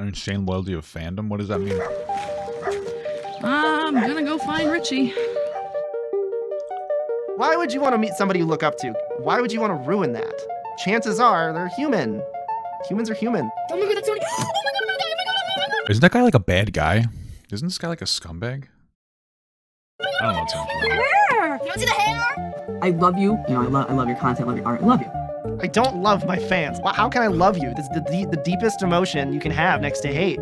An insane loyalty of fandom? What does that mean? I'm gonna go find Richie. Why would you want to meet somebody you look up to? Why would you want to ruin that? Chances are they're human. Humans are human. Don't look at that, Tony. Isn't that guy like a bad guy? Isn't this guy like a scumbag? I don't know what's happening. You don't see the hair? I love you. You know, I love your content. I love your art. I love you. I don't love my fans. How can I love you? This is the deepest emotion you can have next to hate.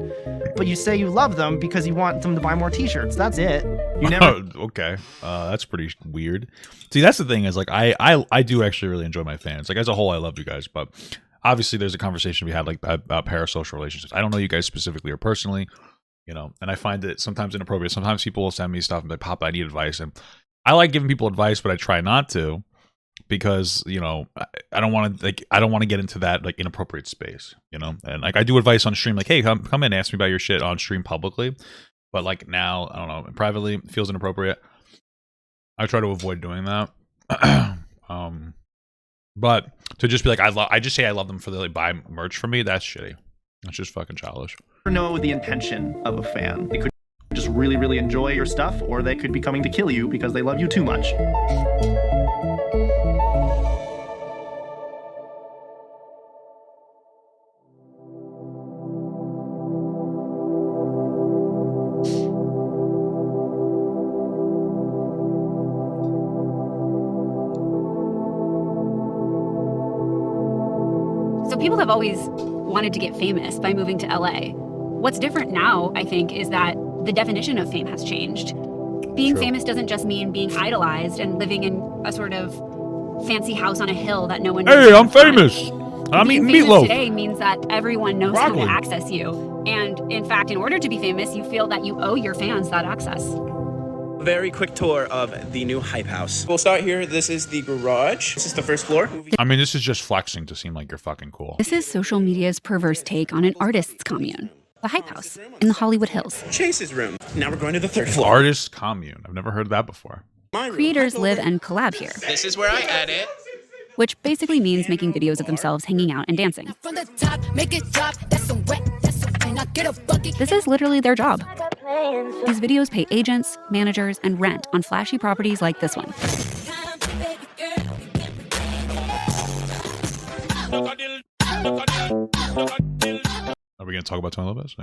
But you say you love them because you want them to buy more t-shirts. That's it. You never. Okay. That's pretty weird. See, that's the thing is like I do actually really enjoy my fans. Like as a whole, I love you guys, but obviously there's a conversation we had like about parasocial relationships. I don't know you guys specifically or personally, you know, and I find it sometimes inappropriate. Sometimes people will send me stuff and be like, Papa, I need advice. And I like giving people advice, but I try not to because, you know, I don't want to get into that like inappropriate space, you know? And like I do advice on stream, like, hey, come in, ask me about your shit on stream publicly. But like now, I don't know, privately it feels inappropriate. I try to avoid doing that. But to just be like, I just say I love them for the like buy merch from me, that's shitty. That's just fucking childish. You never know the intention of a fan. They could just really, really enjoy your stuff, or they could be coming to kill you because they love you too much. So people have always wanted to get famous by moving to LA. What's different now, I think, is that the definition of fame has changed. Being famous doesn't just mean being idolized and living in a sort of fancy house on a hill that no one knows. Hey, I'm famous. I'm eating meatloaf. Today means that everyone knows how to access you. And in fact, in order to be famous, you feel that you owe your fans that access. Very quick tour of the new Hype House. We'll start here. This is the garage. This is the first floor. I mean, this is just flexing to seem like you're fucking cool. This is social media's perverse take on an artist's commune. The Hype House in the Hollywood Hills. Chase's room. Now we're going to the third floor. Artist's commune. I've never heard of that before. Creators live and collab here. This is where I edit. Which basically means making videos of themselves hanging out and dancing. From the top, make it drop. That's some wet. That's some pain. I get a bucket. This is literally their job. These videos pay agents, managers, and rent on flashy properties like this one. Are we going to talk about Tony Lopez?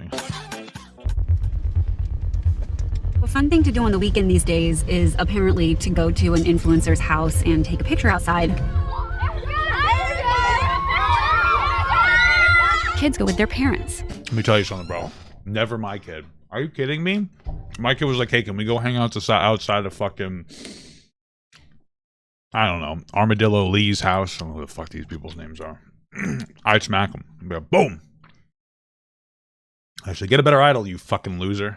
A fun thing to do on the weekend these days is apparently to go to an influencer's house and take a picture outside. Kids go with their parents. Let me tell you something, bro. Never my kid. Are you kidding me? My kid was like, hey, can we go hang out outside of fucking, I don't know, Armadillo Lee's house? I don't know who the fuck these people's names are. I'd smack him. I'd be like, boom. I said, get a better idol, you fucking loser.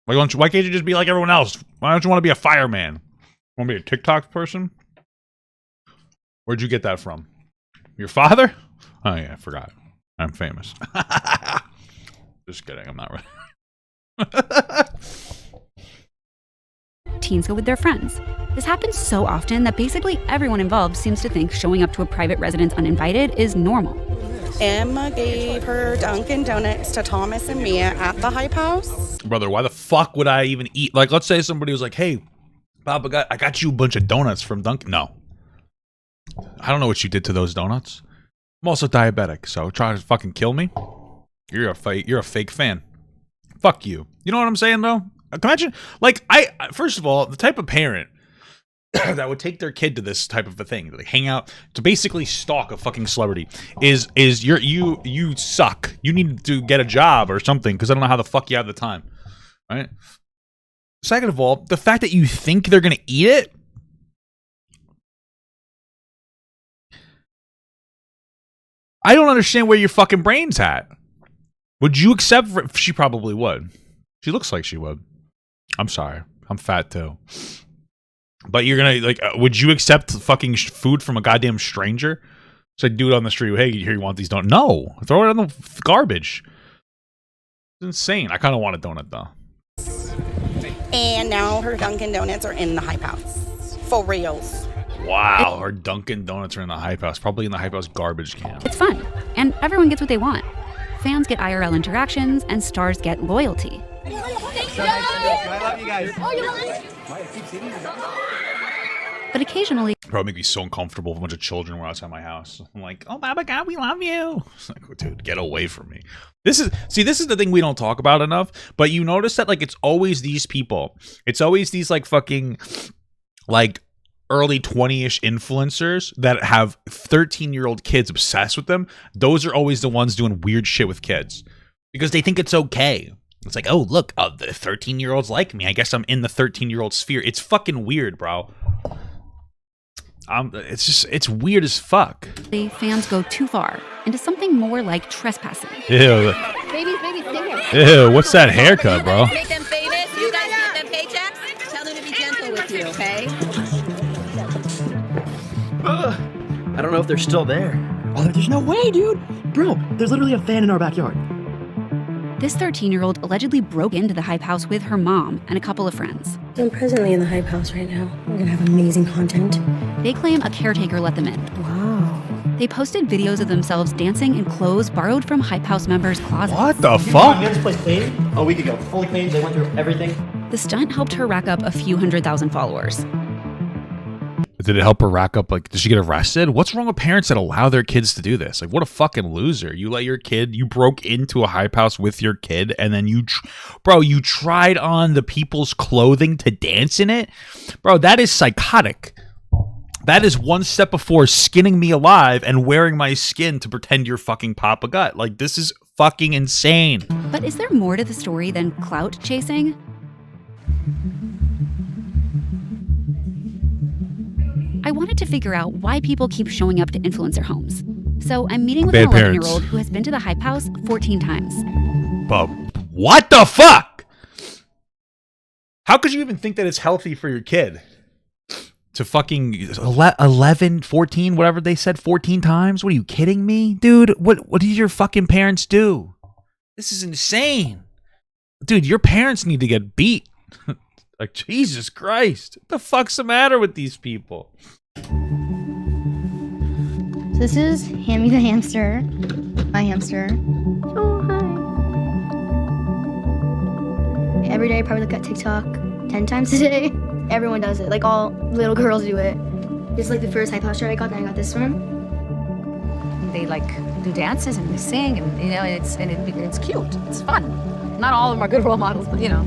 Why can't you just be like everyone else? Why don't you want to be a fireman? Want to be a TikTok person? Where'd you get that from? Your father? Oh yeah, I forgot. I'm famous. Just kidding, I'm not really. Teens go with their friends. This happens so often that basically everyone involved seems to think showing up to a private residence uninvited is normal. Emma gave her Dunkin' Donuts to Thomas and Mia at the Hype House. Brother, why the fuck would I even eat? Like, let's say somebody was like, hey, Bob, I got you a bunch of donuts from Dunkin'. No. I don't know what you did to those donuts. I'm also diabetic, so try to fucking kill me? You're a fake fan. Fuck you. You know what I'm saying, though? Imagine, like, first of all, the type of parent that would take their kid to this type of a thing, like hang out to basically stalk a fucking celebrity, is you suck. You need to get a job or something because I don't know how the fuck you have the time, right? Second of all, the fact that you think they're gonna eat it. I don't understand where your fucking brain's at. Would you accept? She probably would. She looks like she would. I'm sorry. I'm fat too. But you're gonna like? Would you accept fucking food from a goddamn stranger? It's like dude on the street. Hey, here you want these donuts? No, throw it in the garbage. It's insane. I kind of want a donut though. And now her Dunkin' Donuts are in the Hype House. For reals. Wow, her Dunkin' Donuts are in the Hype House. Probably in the Hype House garbage can. It's fun, and everyone gets what they want. fans get IRL interactions and stars get loyalty. I love you guys. But occasionally, Bro, it makes me so uncomfortable if a bunch of children were outside my house. I'm like, oh, Baba God, we love you. It's like, oh, dude, get away from me. This is the thing we don't talk about enough. But you notice that, like, it's always these people. It's always these, like, fucking, like, early 20-ish influencers that have 13-year-old kids obsessed with them. Those are always the ones doing weird shit with kids because they think it's okay. It's like, oh, look, the 13-year-olds like me. I guess I'm in the 13-year-old sphere. It's fucking weird, bro. It's weird as fuck. the fans go too far into something more like trespassing. Ew. Baby, sing it. Ew, what's that haircut, bro? Make them famous. You guys get them paychecks. Tell them to be gentle with you, okay? I don't know if they're still there. Oh, there's no way, dude. Bro, there's literally a fan in our backyard. This 13-year-old allegedly broke into the Hype House with her mom and a couple of friends. I'm presently in the Hype House right now. We're gonna have amazing content. They claim a caretaker let them in. Wow. They posted videos of themselves dancing in clothes borrowed from Hype House members' closets. What the fuck? We had this place clean a week ago. Fully clean. They went through everything. The stunt helped her rack up a few 100,000 followers. Did it help her rack up, like, did she get arrested? What's wrong with parents that allow their kids to do this? Like, what a fucking loser. You let your kid, you broke into a Hype House with your kid, and then you tried on the people's clothing to dance in it? Bro, that is psychotic. That is one step before skinning me alive and wearing my skin to pretend you're fucking Papa Gut. Like, this is fucking insane. But is there more to the story than clout chasing? I wanted to figure out why people keep showing up to influencer homes. So I'm meeting with an Bad parents. 11-year-old who has been to the Hype House 14 times. But what the fuck? How could you even think that it's healthy for your kid to fucking 11, 14, whatever they said, 14 times? What are you kidding me? Dude, what did your fucking parents do? This is insane. Dude, your parents need to get beat. Like, Jesus Christ. What the fuck's the matter with these people? So this is Hammy the hamster. My hamster. Oh, hi. Every day I probably look at TikTok 10 times a day. Everyone does it. Like, all little girls do it. This is like the first Hype House shirt I got, then I got this one. They like do dances and they sing, and you know, it's cute. It's fun. Not all of them are good role models, but you know.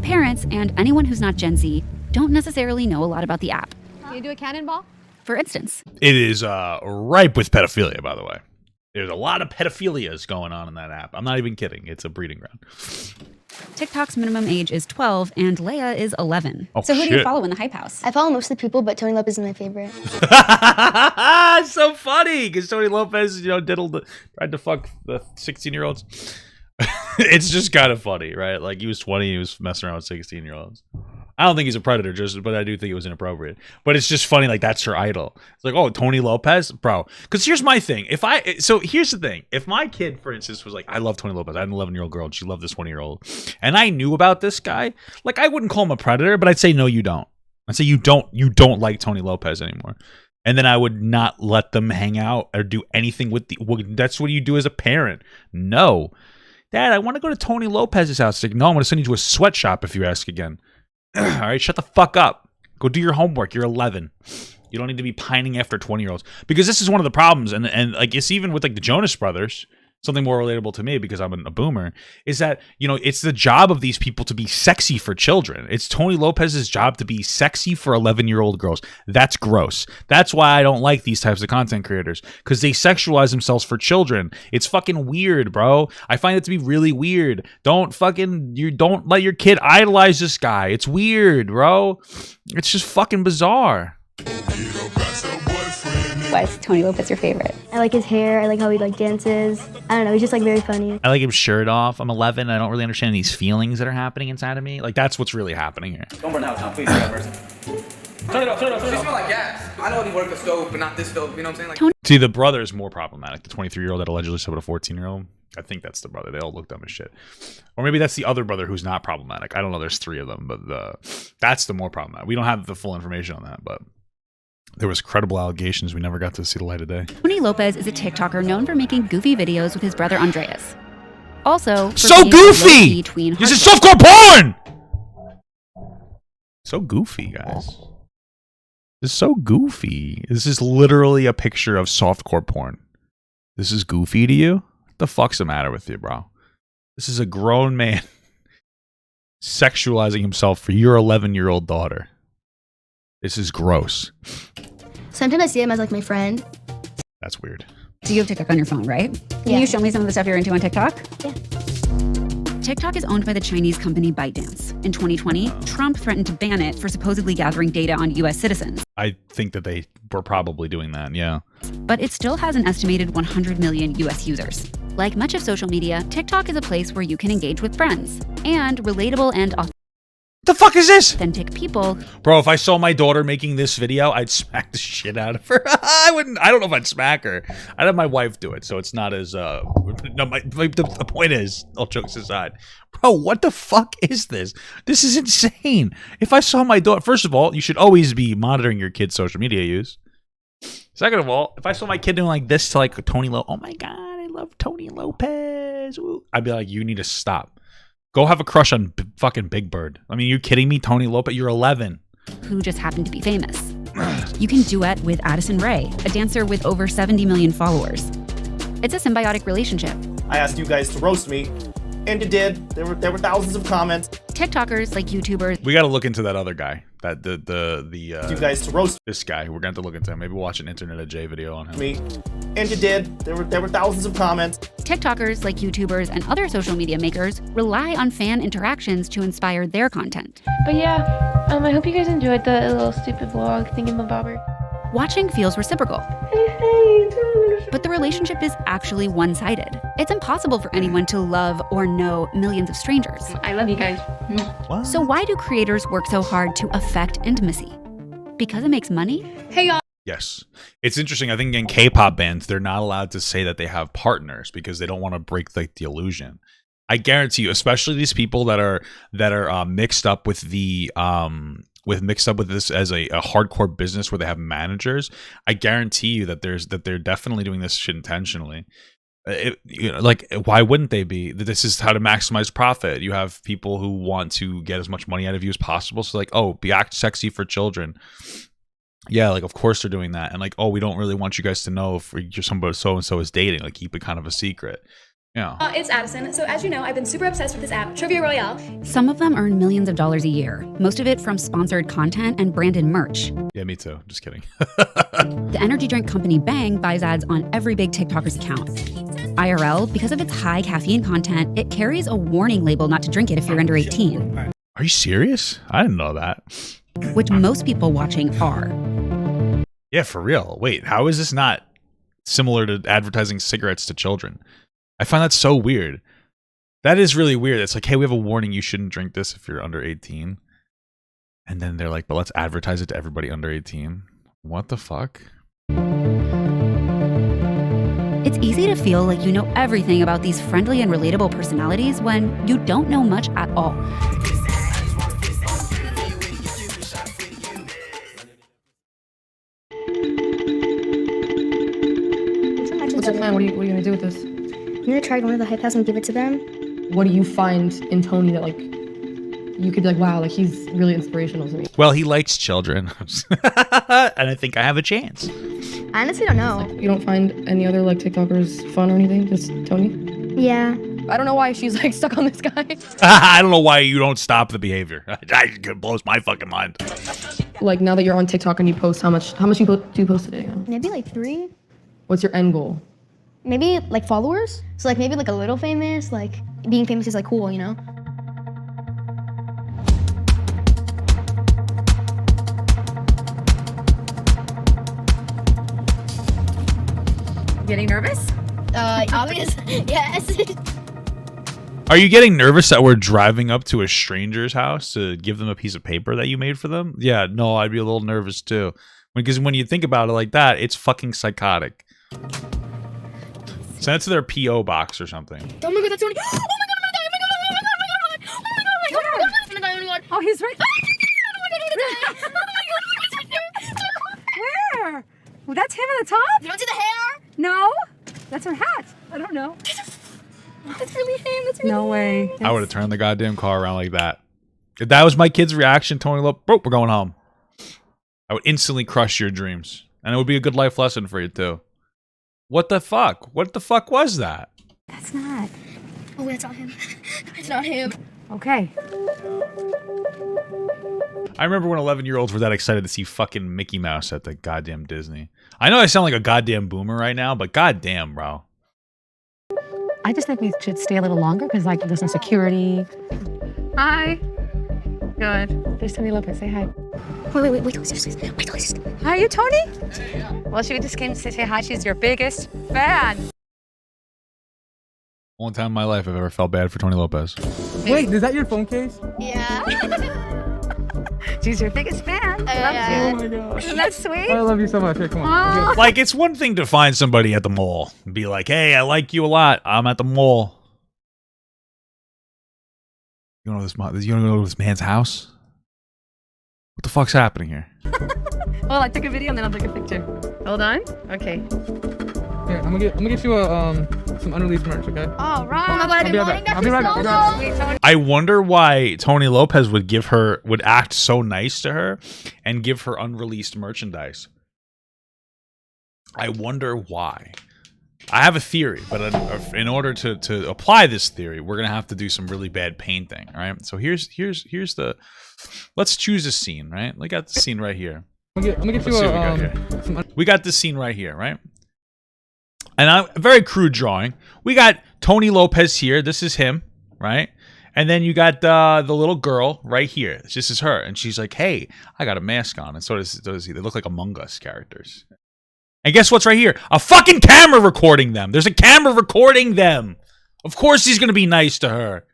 Parents and anyone who's not Gen Z don't necessarily know a lot about the app. Can you do a cannonball? For instance, It is ripe with pedophilia, by the way. There's a lot of pedophilias going on in that app. I'm not even kidding. It's a breeding ground. TikTok's minimum age is 12 and Leia is 11. Oh, so who do you shit. follow in the Hype House? I follow most of the people, but Tony Lopez is my favorite. It's so funny because Tony Lopez, tried to fuck the 16-year-olds. It's just kind of funny, right? Like, he was 20, he was messing around with 16-year-olds. I don't think he's a predator, but I do think it was inappropriate. But it's just funny, like, that's her idol. It's like, oh, Tony Lopez, bro. Because here's my thing. So here's the thing. If my kid, for instance, was like, I love Tony Lopez. I had an 11-year-old girl, and she loved this 20-year-old, and I knew about this guy, like, I wouldn't call him a predator, but I'd say, no, you don't. I'd say, you don't like Tony Lopez anymore. And then I would not let them hang out or do anything with that's what you do as a parent. No. Dad, I want to go to Tony Lopez's house. It's like, no, I'm going to send you to a sweatshop if you ask again. All right, shut the fuck up. Go do your homework. You're 11. You don't need to be pining after 20-year-olds. Because this is one of the problems, and like, it's even with like the Jonas Brothers, something more relatable to me because I'm a boomer, is that, it's the job of these people to be sexy for children. It's Tony Lopez's job to be sexy for 11-year-old girls. That's gross. That's why I don't like these types of content creators, because they sexualize themselves for children. It's fucking weird, bro. I find it to be really weird. Don't let your kid idolize this guy. It's weird, bro. It's just fucking bizarre. Why is Tony Lopez your favorite? I like his hair. I like how he dances. I don't know. He's just like very funny. I like him shirt off. I'm 11. I don't really understand these feelings that are happening inside of me. Like, that's what's really happening here. Don't burn the house down, please. Turn it off. She smells like gas. I know he worked the stove, but not this stove. You know what I'm saying? See, the brother is more problematic. The 23-year-old that allegedly slept with a 14-year-old. I think that's the brother. They all look dumb as shit. Or maybe that's the other brother who's not problematic. I don't know. There's 3 of them, but that's the more problematic. We don't have the full information on that, but There was credible allegations. We never got to see the light of day. Tony Lopez is a TikToker known for making goofy videos with his brother Andreas. Also, for So being a goofy! low-key tween This is heartthrob. softcore porn! So goofy, guys. This is so goofy. This is literally a picture of softcore porn. This is goofy to you? What the fuck's the matter with you, bro? This is a grown man sexualizing himself for your 11-year-old daughter. This is gross. Sometimes I see him as like my friend. That's weird. So you have TikTok on your phone, right? Can Yeah. you show me some of the stuff you're into on TikTok? Yeah. TikTok is owned by the Chinese company ByteDance. In 2020, Trump threatened to ban it for supposedly gathering data on U.S. citizens. I think that they were probably doing that, yeah. But it still has an estimated 100 million U.S. users. Like much of social media, TikTok is a place where you can engage with friends and relatable and The fuck is this? authentic people. Bro, if I saw my daughter making this video, I'd smack the shit out of her. I don't know if I'd smack her. I'd have my wife do it, so it's not as, no, the point is, all jokes aside, bro, what the fuck is this? This is insane. If I saw my daughter, first of all, you should always be monitoring your kid's social media use. Second of all, if I saw my kid doing like this to like Tony Lopez, oh my God, I love Tony Lopez. Ooh, I'd be like, you need to stop. Go have a crush on fucking Big Bird. I mean, you kidding me? Tony Lopez, you're 11. Who just happened to be famous. You can duet with Addison Rae, a dancer with over 70 million followers. It's a symbiotic relationship. I asked you guys to roast me, and you did. There were thousands of comments. TikTokers, like YouTubers, We got to look into that other guy. That You guys to roast this guy. We're going to have to look into him. Maybe watch an Internet of Jay video on him. me, and you did. There were thousands of comments. TikTokers, like YouTubers and other social media makers, rely on fan interactions to inspire their content. But yeah, I hope you guys enjoyed the little stupid vlog thingamabobber. Watching feels reciprocal. But the relationship is actually one-sided. It's impossible for anyone to love or know millions of strangers. I love you guys. What? So why do creators work so hard to affect intimacy? Because it makes money? Hey y'all. Yes. It's interesting. I think in K-pop bands, they're not allowed to say that they have partners because they don't want to break the illusion. I guarantee you, especially these people that are mixed up with the mixed up with this as a hardcore business where they have managers. I guarantee you that they're definitely doing this shit intentionally. Why wouldn't they be? This is how to maximize profit. You have people who want to get as much money out of you as possible. So like, oh, act sexy for children. Yeah, like of course they're doing that. And like, oh, we don't really want you guys to know if you're somebody so and so is dating. Like, keep it kind of a secret. Yeah. It's Addison. So as you know, I've been super obsessed with this app, Trivia Royale. Some of them earn millions of dollars a year, most of it from sponsored content and branded merch. Yeah, me too. Just kidding. The energy drink company Bang buys ads on every big TikToker's account. IRL, because of its high caffeine content, it carries a warning label not to drink it if you're under 18. Are you serious? I didn't know that. Which most people watching are. Yeah, for real. Wait, how is this not similar to advertising cigarettes to children? I find that so weird. That is really weird. It's like, hey, we have a warning. You shouldn't drink this if you're under 18. And then they're like, but let's advertise it to everybody under 18. What the fuck? It's easy to feel like you know everything about these friendly and relatable personalities when you don't know much at all. What's your plan? What are you gonna do with this? I'm gonna try one of the hype house and give it to them. What do you find in Tony that like you could be like, wow, like he's really inspirational to me? Well, he likes children. And I think I have a chance. I honestly don't know. Like, you don't find any other like TikTokers fun or anything? Just Tony? Yeah. I don't know why she's like stuck on this guy. I don't know why you don't stop the behavior. It blows my fucking mind. Like now that you're on TikTok and you post, how much do you post a day? Maybe like 3. What's your end goal? Maybe like followers. So like maybe like a little famous. Like being famous is like cool, you know? Getting nervous? Obviously, yes. Are you getting nervous that we're driving up to a stranger's house to give them a piece of paper that you made for them? Yeah, no, I'd be a little nervous too. Because when you think about it like that, it's fucking psychotic. Send it to their P.O. box or something. Oh my god, that's Tony. Oh my god, I'm gonna die. Oh my god, oh my god, oh my god, oh my god, oh my god, oh my god, oh my god, I'm gonna die. Oh, he's right. Oh my god, I'm gonna die. Oh my god, Where? hair. Well, that's him on the top. You don't see the hair? No, that's her hat. I don't know. That's really him. That's really No way. I would have turned the goddamn car around like that. If that was my kid's reaction, Tony Lopez, bro, we're going home. I would instantly crush your dreams. And it would be a good life lesson for you, too. What the fuck? What the fuck was that? That's not. Oh, that's not him. It's not him. Okay. I remember when 11-year-olds were that excited to see fucking Mickey Mouse at the goddamn Disney. I know I sound like a goddamn boomer right now, but goddamn, bro. I just think we should stay a little longer because, like, there's no security. Hi. Good. There's Tony Lopez. Say hi. Wait till he's just. Wait till he's just. Hi, you Tony? Well, she just came to say hi. She's your biggest fan. Only time in my life I've ever felt bad for Tony Lopez. Wait, is that your phone case? Yeah. She's your biggest fan. Yeah. Loves you. Oh my gosh. Isn't that sweet? I love you so much. Here, come on. Like, it's one thing to find somebody at the mall and be like, hey, I like you a lot. I'm at the mall. You don't know this, you don't know this man's house? What the fuck's happening here? Well, I took a video and then I'll take a picture. Hold on. Okay. Here, I'm gonna get you some unreleased merch, okay? All right. Oh my God, I'll be right back. I'll be right back. Sweet Tony. I wonder why Tony Lopez would act so nice to her and give her unreleased merchandise. I wonder why. I have a theory, but in order to apply this theory, we're gonna have to do some really bad painting. All right. So here's the. Let's choose a scene. Right. We got the scene right here. I'm gonna get you we got this scene right here. Right. And a very crude drawing. We got Tony Lopez here. This is him, right? And then you got the little girl right here. This is her, and she's like, "Hey, I got a mask on." And so does he. They look like Among Us characters. And guess what's right here? A fucking camera recording them. There's a camera recording them. Of course he's gonna be nice to her.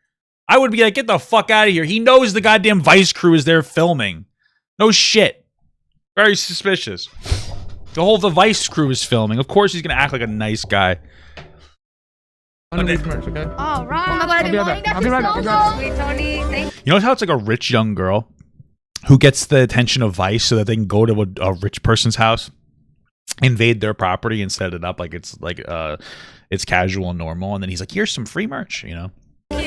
I would be like, "Get the fuck out of here." He knows the goddamn Vice crew is there filming. No shit. Very suspicious. The Vice crew is filming. Of course he's gonna act like a nice guy. unreleased merch, okay? All right. Oh my God, I'll be right back. Sweet Tony. Thank You know how it's like a rich young girl who gets the attention of Vice so that they can go to a rich person's house, invade their property and set it up like it's casual and normal, and then he's like, here's some free merch, you know? I'm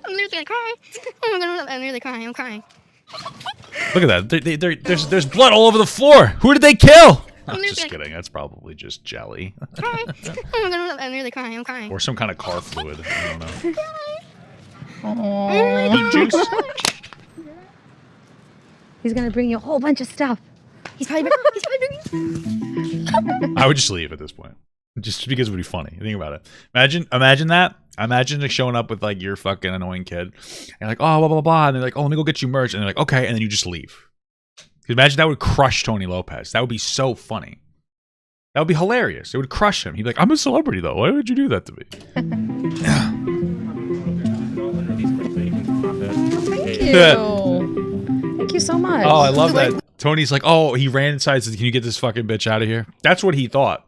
literally gonna cry. Oh my God, I'm really crying. I'm crying. Look at that. There's blood all over the floor. Who did they kill? I'm just kidding. That's probably just jelly. Oh my God, I'm really crying. I'm crying. Or some kind of car fluid. I don't know. Oh, juice. He's gonna bring you a whole bunch of stuff. He's probably bringing. I would just leave at this point. Just because it would be funny. Think about it. Imagine that. Imagine like showing up with like your fucking annoying kid. And like, oh, blah, blah, blah. And they're like, oh, let me go get you merch. And they're like, okay. And then you just leave. Imagine that would crush Tony Lopez. That would be so funny. That would be hilarious. It would crush him. He'd be like, I'm a celebrity though. Why would you do that to me? Thank you. Thank you so much. Oh, I love that. Tony's like, oh, he ran inside and said, can you get this fucking bitch out of here? That's what he thought.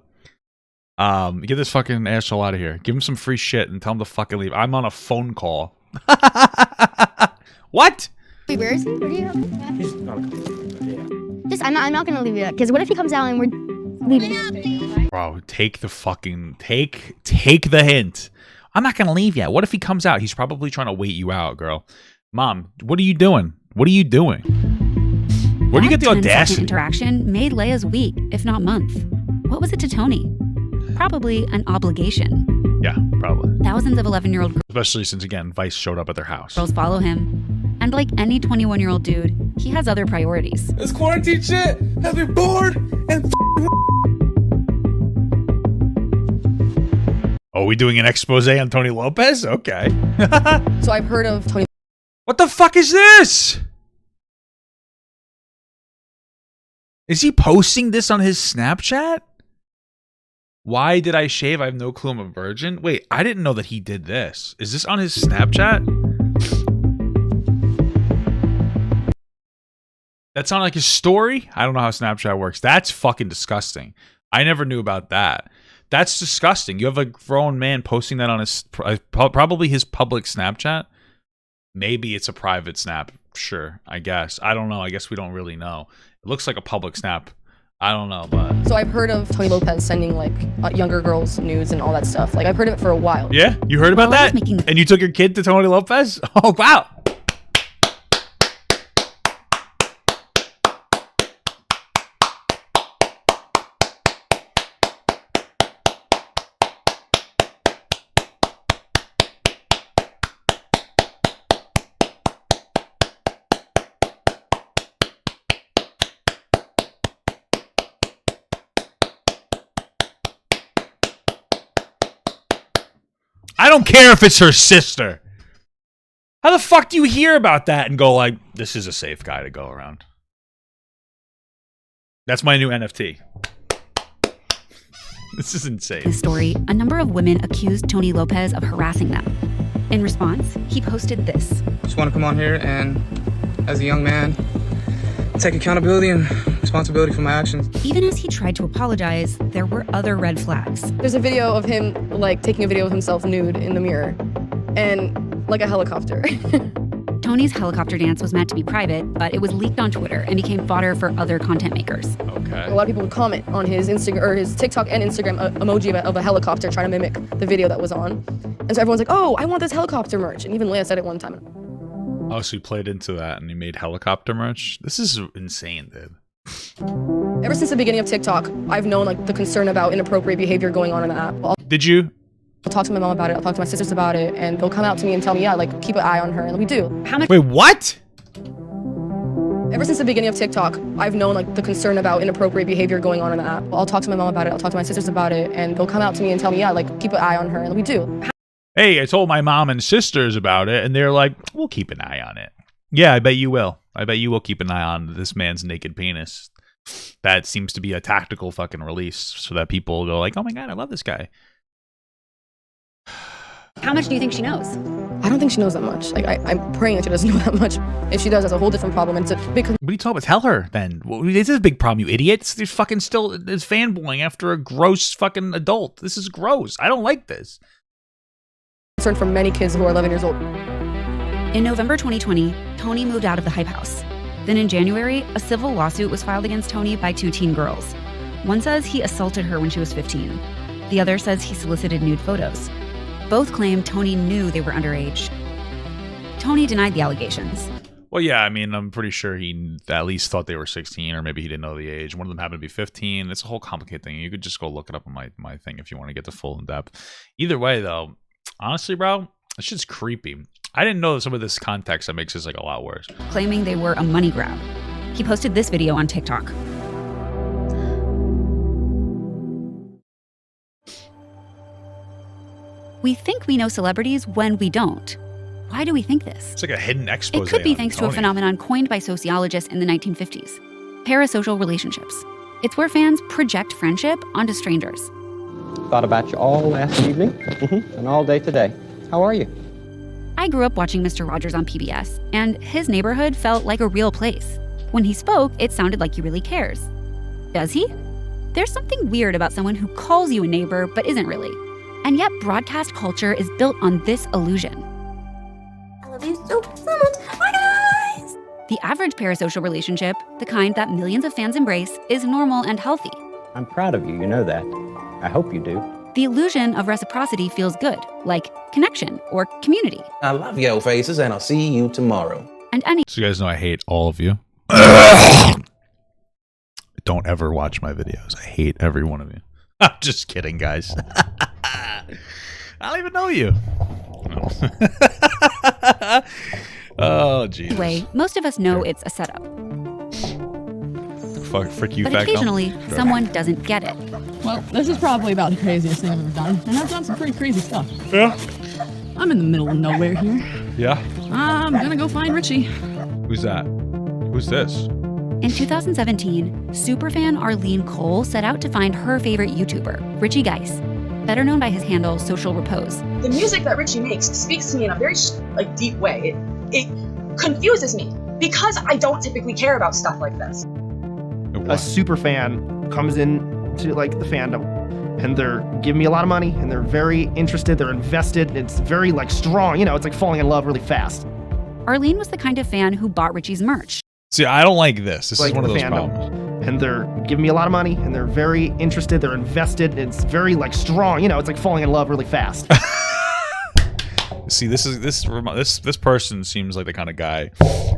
Get this fucking asshole out of here. Give him some free shit and tell him to fucking leave. I'm on a phone call. What? Wait, where is he? Where do you have? Just, I'm not gonna leave it because what if he comes out and we're leaving? Bro, take the fucking take the hint. I'm not gonna leave yet. What if he comes out? He's probably trying to wait you out, girl. Mom, what are you doing? What are you doing? Where do you get the 10-second audacity? Interaction made Leia's week, if not month. What was it to Tony? Probably an obligation. Yeah, probably. Thousands of 11-year-old Especially since, again, Vice showed up at their house. girls follow him. And like any 21-year-old dude, he has other priorities. This quarantine shit has me bored and Oh, we doing an expose on Tony Lopez? Okay. So I've heard of Tony. What the fuck is this? Is he posting this on his Snapchat? Why did I shave? I have no clue I'm a virgin. Wait, I didn't know that he did this. Is this on his Snapchat? That's on like his story? I don't know how Snapchat works. That's fucking disgusting. I never knew about that. That's disgusting. You have a grown man posting that on his, probably his public Snapchat. Maybe it's a private snap. Sure, I guess. I don't know. I guess we don't really know. It looks like a public snap. I don't know, but So I've heard of Tony Lopez sending like younger girls nudes and all that stuff. Like I've heard of it for a while. yeah, you heard about that? And you took your kid to Tony Lopez? Oh wow. I don't care if it's her sister. How the fuck do you hear about that and go like, this is a safe guy to go around? That's my new NFT. This is insane. This story, a number of women accused Tony Lopez of harassing them. In response, he posted this. Just want to come on here and, as a young man, take accountability and responsibility for my actions. Even as he tried to apologize, there were other red flags. There's a video of him like taking a video of himself nude in the mirror and like a helicopter. Tony's helicopter dance was meant to be private, but it was leaked on Twitter and became fodder for other content makers. Okay. A lot of people would comment on his Instagram or his TikTok and Instagram emoji of a helicopter trying to mimic the video that was on. And so everyone's like, oh, I want this helicopter merch. And even Leia said it one time. Oh, so you played into that and you made helicopter merch? This is insane, dude. Ever since the beginning of TikTok, I've known like the concern about inappropriate behavior going on in the app. Did you? I'll talk to my mom about it. I'll talk to my sisters about it, and they'll come out to me and tell me, yeah, like keep an eye on her, and we do. How much? Wait, what? Ever since the beginning of TikTok, I've known like the concern about inappropriate behavior going on in the app. I'll talk to my mom about it. I'll talk to my sisters about it, and they'll come out to me and tell me, yeah, like keep an eye on her, and we do. Hey, I told my mom and sisters about it, and they're like, we'll keep an eye on it. Yeah, I bet you will. I bet you will keep an eye on this man's naked penis. That seems to be a tactical fucking release so that people go like, oh my God, I love this guy. How much do you think she knows? I don't think she knows that much. Like I'm praying that she doesn't know that much. If she does, that's a whole different problem. And it's a big. What are you talking about? Tell her then. Well, this is a big problem, you idiots. There's fucking still is fanboying after a gross fucking adult. This is gross. I don't like this. Concern for many kids who are 11 years old. In November 2020, Tony moved out of the Hype House. Then in January, a civil lawsuit was filed against Tony by 2 teen girls. One says he assaulted her when she was 15. The other says he solicited nude photos. Both claim Tony knew they were underage. Tony denied the allegations. Well, yeah, I mean, I'm pretty sure he at least thought they were 16, or maybe he didn't know the age. One of them happened to be 15. It's a whole complicated thing. You could just go look it up on my thing if you want to get the full in depth. Either way, though, honestly, bro, this shit's creepy. I didn't know some of this context that makes this like a lot worse. Claiming they were a money grab. He posted this video on TikTok. We think we know celebrities when we don't. Why do we think this? It's like a hidden expose. It could be on thanks to a Tony. phenomenon coined by sociologists in the 1950s. Parasocial relationships. It's where fans project friendship onto strangers. Thought about you all last evening and all day today. How are you? I grew up watching Mr. Rogers on PBS, and his neighborhood felt like a real place. When he spoke, it sounded like he really cares. Does he? There's something weird about someone who calls you a neighbor but isn't really. And yet broadcast culture is built on this illusion. I love you so much. Bye, guys. The average parasocial relationship, the kind that millions of fans embrace, is normal and healthy. I'm proud of you, you know that. I hope you do. The illusion of reciprocity feels good, like connection or community. I love your faces, and I'll see you tomorrow. And any So you guys know I hate all of you. Don't ever watch my videos. I hate every one of you. I'm just kidding, guys. I don't even know you. No. Oh, jeez. way, most of us know it's a setup. Frick you, But fat occasionally, cunt. someone doesn't get it. Well, this is probably about the craziest thing I've ever done. And I've done some pretty crazy stuff. Yeah. I'm in the middle of nowhere here. Yeah. I'm gonna go find Richie. Who's that? Who's this? In 2017, superfan Arlene Cole set out to find her favorite YouTuber, Richie Geis, better known by his handle Social Repose. The music that Richie makes speaks to me in a very deep way. It confuses me because I don't typically care about stuff like this. A super fan comes in to like the fandom and they're giving me a lot of money and they're very interested, they're invested, it's very like strong, you know, it's like falling in love really fast. Arlene was the kind of fan who bought Richie's merch. See, I don't like this. This Like is one of the those fandom. problems. and they're giving me a lot of money, and they're very interested, they're invested, it's very like strong, you know, it's like falling in love really fast. See, this person seems like the kind of guy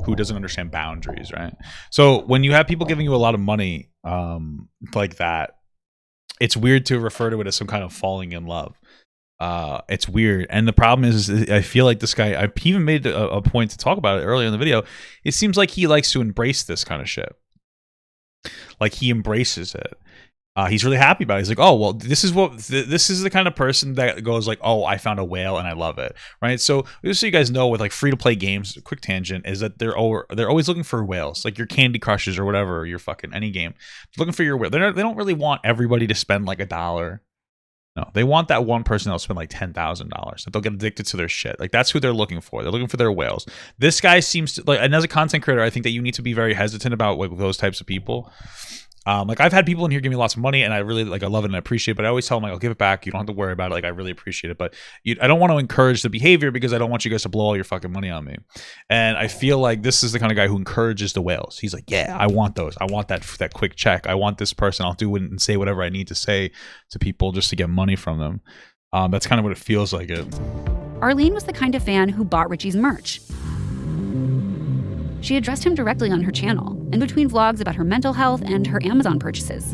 who doesn't understand boundaries, right? So when you have people giving you a lot of money like that, it's weird to refer to it as some kind of falling in love. It's weird. And the problem is I feel like this guy, I even made a point to talk about it earlier in the video. It seems like he likes to embrace this kind of shit. Like he embraces it. He's really happy about it. He's like, oh, well, this is the kind of person that goes like, oh, I found a whale and I love it, right? So just so you guys know, with like free-to-play games, quick tangent, is that they're always looking for whales, like your Candy Crushes or whatever, your fucking any game. They're looking for your whale. They don't really want everybody to spend like $1. No, they want that one person that'll spend like $10,000, that they'll get addicted to their shit. Like that's who they're looking for. They're looking for their whales. This guy seems to like, and as a content creator, I think that you need to be very hesitant about like those types of people. Like I've had people in here give me lots of money, and I really like, I love it and I appreciate it, but I always tell them like, I'll give it back. You don't have to worry about it. Like I really appreciate it, but I don't want to encourage the behavior because I don't want you guys to blow all your fucking money on me. And I feel like this is the kind of guy who encourages the whales. He's like, yeah, I want those. I want that quick check. I want this person. I'll do it and say whatever I need to say to people just to get money from them. That's kind of what it feels like. Arlene was the kind of fan who bought Richie's merch. She addressed him directly on her channel, in between vlogs about her mental health and her Amazon purchases.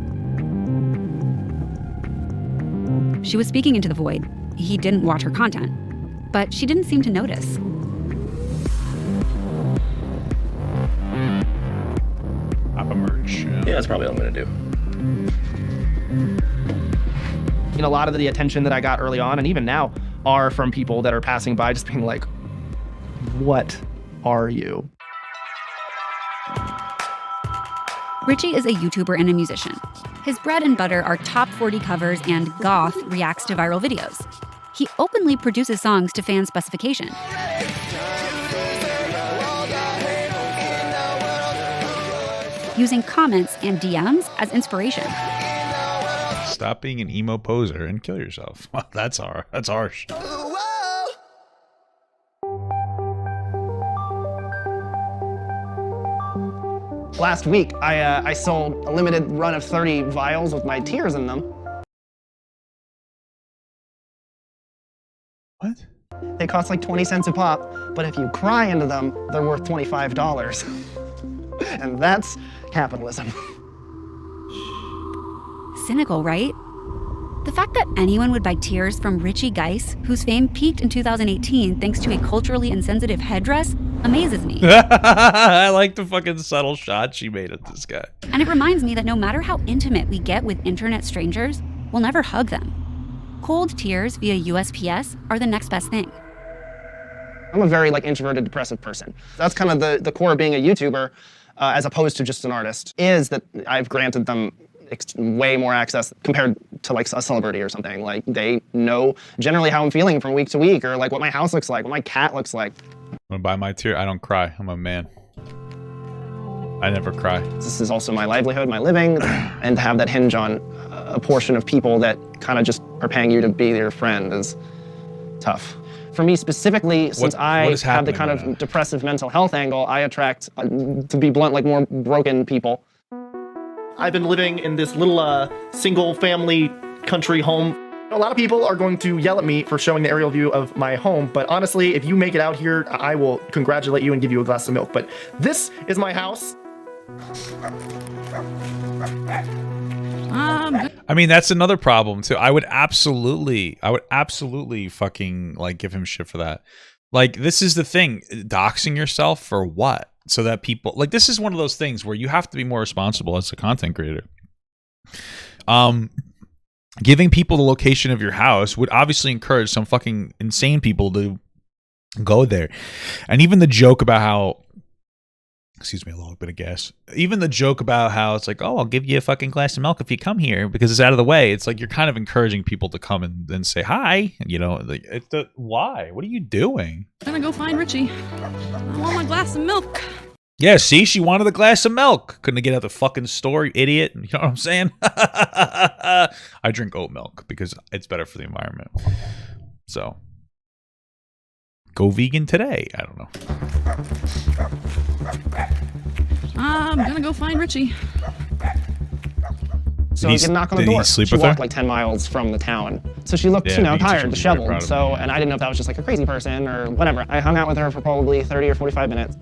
She was speaking into the void. He didn't watch her content, but she didn't seem to notice. Pop a merch. Yeah, that's probably all I'm gonna do. You know, a lot of the attention that I got early on, and even now, are from people that are passing by just being like, what are you? Richie is a YouTuber and a musician. His bread and butter are top 40 covers and goth reacts to viral videos. He openly produces songs to fan specification, using comments and DMs as inspiration. Stop being an emo poser and kill yourself. That's harsh. Last week, I sold a limited run of 30 vials with my tears in them. What? They cost like 20 cents a pop, but if you cry into them, they're worth $25. And that's capitalism. Cynical, right? The fact that anyone would buy tears from Richie Geis, whose fame peaked in 2018 thanks to a culturally insensitive headdress, amazes me. I like the fucking subtle shot she made at this guy. And it reminds me that no matter how intimate we get with internet strangers, we'll never hug them. Cold tears via USPS are the next best thing. I'm a very introverted, depressive person. That's kind of the core of being a YouTuber, as opposed to just an artist, is that I've granted them way more access compared to a celebrity or something. Like they know generally how I'm feeling from week to week, or what my house looks like, what my cat looks like. I'm gonna buy my tear. I don't cry. I'm a man. I never cry. This is also my livelihood, my living, and to have that hinge on a portion of people that kind of just are paying you to be their friend is tough. For me specifically, since I have the kind of depressive mental health angle, I attract, to be blunt, more broken people. I've been living in this little single family country home. A lot of people are going to yell at me for showing the aerial view of my home, but honestly, if you make it out here, I will congratulate you and give you a glass of milk. But this is my house. I mean, that's another problem too. I would absolutely fucking give him shit for that. This is the thing, doxing yourself for what? So that people this is one of those things where you have to be more responsible as a content creator. Giving people the location of your house would obviously encourage some fucking insane people to go there. And even the joke about how, excuse me, a little bit of gas. Even the joke about how it's oh, I'll give you a fucking glass of milk if you come here because it's out of the way. It's you're kind of encouraging people to come and say hi. You know, why? What are you doing? I'm gonna go find Richie. I want my glass of milk. Yeah, see, she wanted a glass of milk. Couldn't get out the fucking store, you idiot. You know what I'm saying? I drink oat milk because it's better for the environment. So, go vegan today. I don't know. I'm gonna go find Richie. So I get a knock on the door. She with walked her? like 10 miles from the town. So she looked, you know, tired, disheveled. So, and I didn't know if that was just like a crazy person or whatever. I hung out with her for probably 30 or 45 minutes.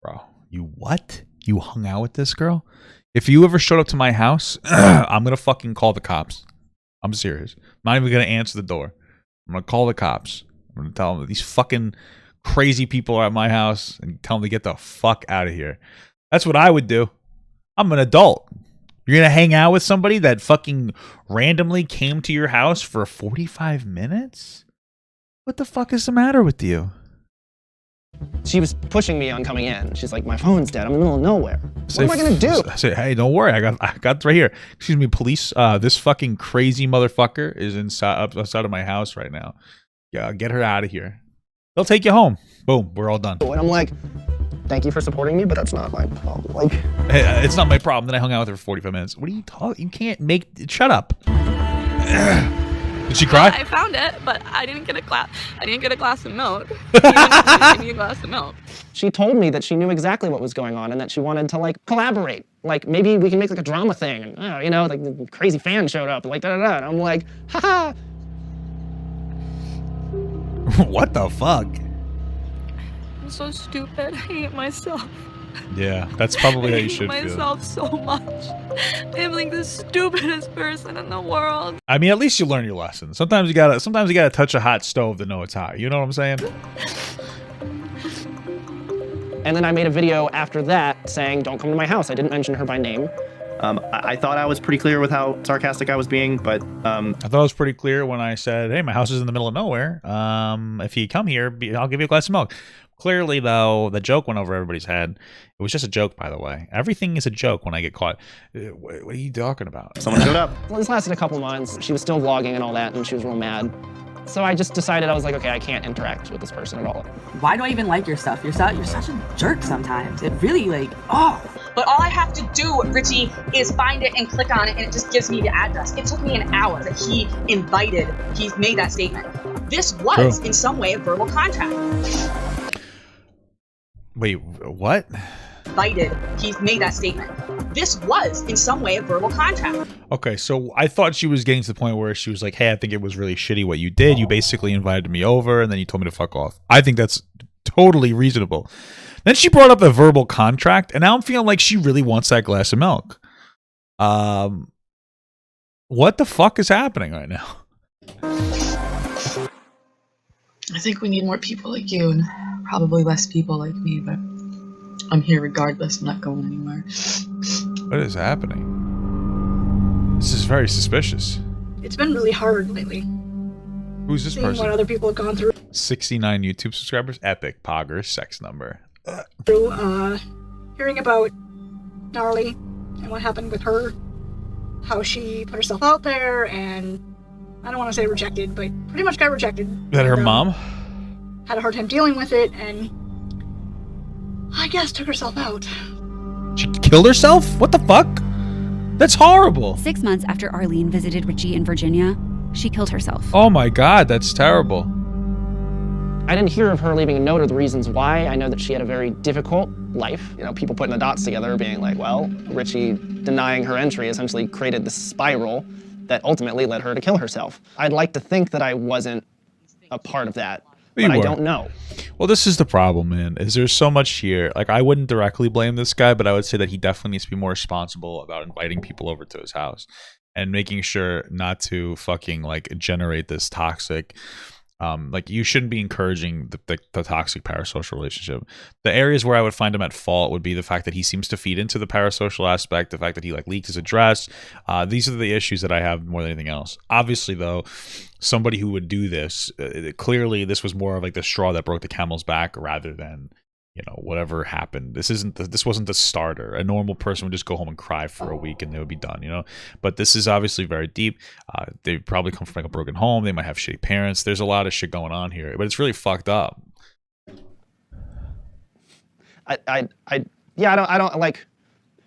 Bro, you what? You hung out with this girl? If you ever showed up to my house, I'm going to fucking call the cops. I'm serious. I'm not even going to answer the door. I'm going to call the cops. I'm going to tell them that these fucking crazy people are at my house and tell them to get the fuck out of here. That's what I would do. I'm an adult. You're going to hang out with somebody that fucking randomly came to your house for 45 minutes? What the fuck is the matter with you? She was pushing me on coming in. She's like, my phone's dead. I'm in the middle of nowhere. What am I going to do? I say, hey, don't worry. I got it right here. Excuse me, police. This fucking crazy motherfucker is outside of my house right now. Yeah, get her out of here. They'll take you home. Boom, we're all done. And I'm like, thank you for supporting me, but that's not my problem. Like, hey, it's not my problem. Then I hung out with her for 45 minutes. What are you talking? You can't make. Shut up. Did she cry? I found it, but I didn't get a glass. I didn't get a glass of milk. He went to give me a glass of milk. She told me that she knew exactly what was going on and that she wanted to like collaborate. Like maybe we can make like a drama thing. And, you know, like the crazy fan showed up, like da da da. And I'm like, haha. What the fuck? I'm so stupid. I hate myself. Yeah, that's probably how you should I hate feel. myself so much. I'm like the stupidest person in the world. I mean, at least you learn your lesson. Sometimes you gotta touch a hot stove to know it's hot. You know what I'm saying? And then I made a video after that saying, don't come to my house. I didn't mention her by name. I thought I was pretty clear with how sarcastic I was being, but I thought it was pretty clear when I said, hey, my house is in the middle of nowhere. If you come here, I'll give you a glass of milk. Clearly, though, the joke went over everybody's head. It was just a joke, by the way. Everything is a joke when I get caught. What are you talking about? Someone showed up. Well, this lasted a couple months. She was still vlogging and all that, and she was real mad. So I just decided, I was like, okay, I can't interact with this person at all. Why do I even like your stuff? You're such a jerk sometimes. It really like, oh. But all I have to do, Richie, is find it and click on it, and it just gives me the address. It took me an hour that he made that statement. This was, in some way, a verbal contract. Wait, what? He's made that statement. This was, in some way, a verbal contract. Okay, so I thought she was getting to the point where she was like, hey, I think it was really shitty what you did. You basically invited me over, and then you told me to fuck off. I think that's totally reasonable. Then she brought up a verbal contract, and now I'm feeling like she really wants that glass of milk. What the fuck is happening right now? I think we need more people like you, and probably less people like me, but I'm here regardless. I'm not going anywhere. What is happening? This is very suspicious. It's been really hard lately. Who's this Seeing person? what other people have gone through. 69 YouTube subscribers. Epic Pogger sex number. Hearing about Gnarly and what happened with her, how she put herself out there, and I don't want to say rejected, but pretty much got rejected. Is that her mom? Had a hard time dealing with it, and I guess took herself out. She killed herself? What the fuck? That's horrible. 6 months after Arlene visited Richie in Virginia, she killed herself. Oh my God, that's terrible. I didn't hear of her leaving a note or the reasons why. I know that she had a very difficult life. You know, people putting the dots together being like, well, Richie denying her entry essentially created this spiral that ultimately led her to kill herself. I'd like to think that I wasn't a part of that, but I don't know. Well, this is the problem, man, is there's so much here. Like, I wouldn't directly blame this guy, but I would say that he definitely needs to be more responsible about inviting people over to his house and making sure not to fucking, like, generate this toxic... like, you shouldn't be encouraging the toxic parasocial relationship. The areas where I would find him at fault would be the fact that he seems to feed into the parasocial aspect, the fact that he like leaked his address. These are the issues that I have more than anything else. Obviously, though, somebody who would do this, clearly this was more of like the straw that broke the camel's back rather than, you know, whatever happened. This wasn't the starter. A normal person would just go home and cry for a week and they would be done, you know? But this is obviously very deep. They probably come from like a broken home. They might have shitty parents. There's a lot of shit going on here, but it's really fucked up. I don't like,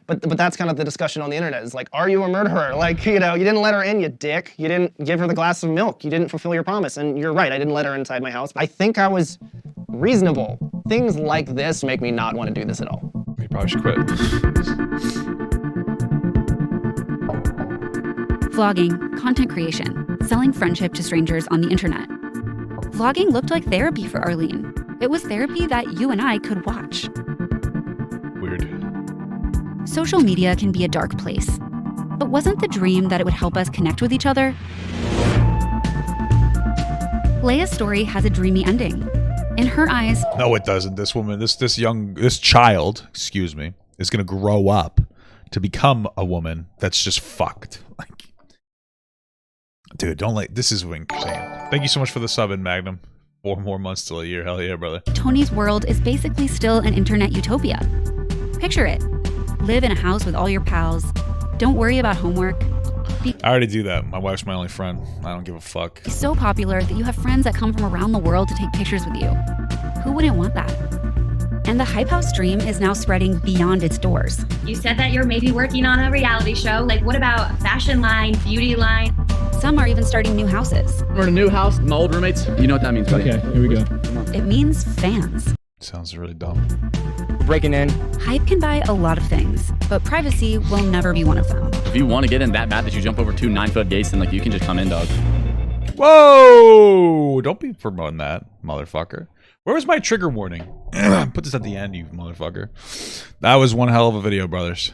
but that's kind of the discussion on the internet is like, are you a murderer? Like, you know, you didn't let her in, you dick. You didn't give her the glass of milk. You didn't fulfill your promise. And you're right, I didn't let her inside my house. I think I was reasonable. Things like this make me not want to do this at all. You probably should quit. Vlogging, content creation, selling friendship to strangers on the internet. Vlogging looked like therapy for Arlene. It was therapy that you and I could watch. Weird. Social media can be a dark place. But wasn't the dream that it would help us connect with each other? Leia's story has a dreamy ending. In her eyes... No, it doesn't. This woman, this child, excuse me, is going to grow up to become a woman that's just fucked. Like, dude, don't like... This is insane. Thank you so much for the sub in Magnum. 4 more months till a year. Hell yeah, brother. Tony's world is basically still an internet utopia. Picture it. Live in a house with all your pals. Don't worry about homework. I already do that. My wife's my only friend. I don't give a fuck. Be so popular that you have friends that come from around the world to take pictures with you. Who wouldn't want that? And the Hype House dream is now spreading beyond its doors. You said that you're maybe working on a reality show. Like, what about a fashion line, beauty line? Some are even starting new houses. We're in a new house. My old roommates. You know what that means, buddy. Okay, here we go. It means fans. Sounds really dumb. Breaking in. Hype can buy a lot of things, but privacy will never be one of them. If you want to get in that bad that you jump over 2 9-foot gates, then like you can just come in, dog. Whoa! Don't be promoting that, motherfucker. Where was my trigger warning? Put this at the end, you motherfucker. That was one hell of a video, brothers.